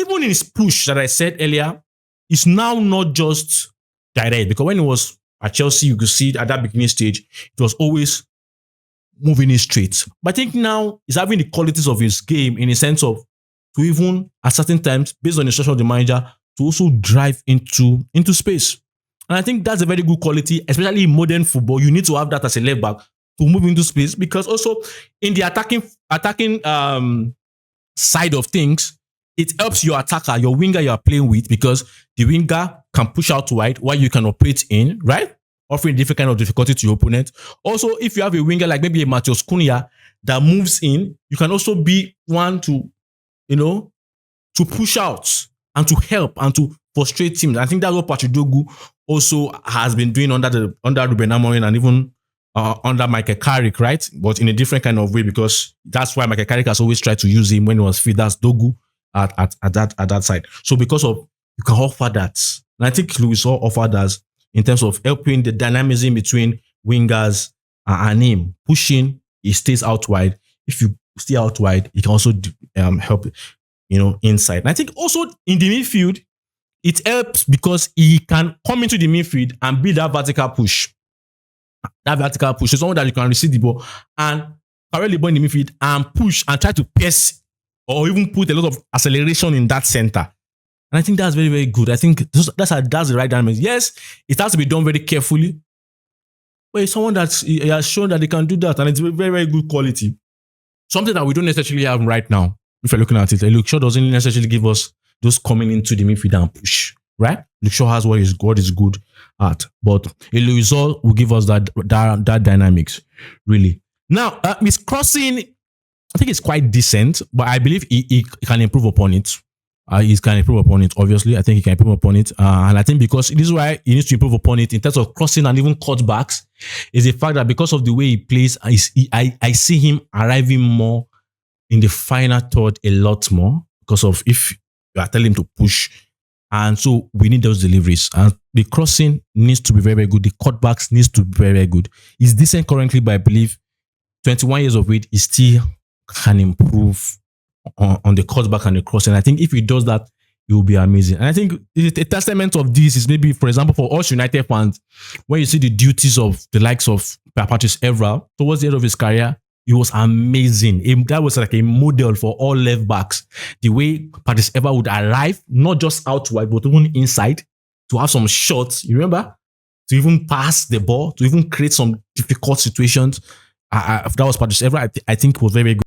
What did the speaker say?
even in his push that I said earlier, it's now not just direct, because when it was at Chelsea, you could see at that beginning stage, it was always moving in straight. But I think now he's having the qualities of his game in the sense of to even at certain times, based on the instruction of the manager, to also drive into space. And I think that's a very good quality, especially in modern football. You need to have that as a left back to move into space, because also in the attacking side of things, it helps your attacker, your winger you are playing with, because the winger can push out wide while you can operate in, right? Offering different kind of difficulty to your opponent. Also, if you have a winger like maybe a Matheus Cunha that moves in, you can also be one to, to push out and to help and to frustrate teams. I think that's what Patrick Dogu also has been doing under Ruben Amorim and even under Michael Carrick, right? But in a different kind of way, because that's why Michael Carrick has always tried to use him when he was fit. That's Dogu at that side. So because of you can offer that, and I think Luis Hall offered us in terms of helping the dynamism between wingers and him pushing. He stays out wide. If you stay out wide, he can also help, inside. And I think also in the midfield, it helps because he can come into the midfield and be that vertical push. That vertical push is someone that you can receive the ball and carry the ball in the midfield and push and try to press or even put a lot of acceleration in that center. And I think that's very, very good. I think that's the right dynamic. Yes, it has to be done very carefully. But it's someone that has shown that they can do that, and it's very, very good quality. Something that we don't necessarily have right now. If you're looking at it, Luke Shaw doesn't necessarily give us those coming into the midfield and push, right? Luke Shaw has what is good at, but Luis Hall will give us that dynamics, really. Now, his crossing, I think it's quite decent, but I believe he can improve upon it. He can improve upon it, obviously. I think he can improve upon it. And I think because this is why he needs to improve upon it in terms of crossing and even cutbacks, is the fact that because of the way he plays, I see him arriving more in the final third a lot more, because of if you are telling him to push. And so we need those deliveries. And the crossing needs to be very, very good. The cutbacks needs to be very, very good. He's decent currently, but I believe 21 years of age, he still can improve on the cutback and the crossing. I think if he does that, it will be amazing. And I think a testament of this is maybe, for example, for us United fans, when you see the duties of the likes of Patrice Evra towards the end of his career, it was amazing. That was like a model for all left backs. The way Patrice Evra would arrive, not just out wide, but even inside, to have some shots. You remember? To even pass the ball, to even create some difficult situations. That was Patrice Evra. I think was very, very good.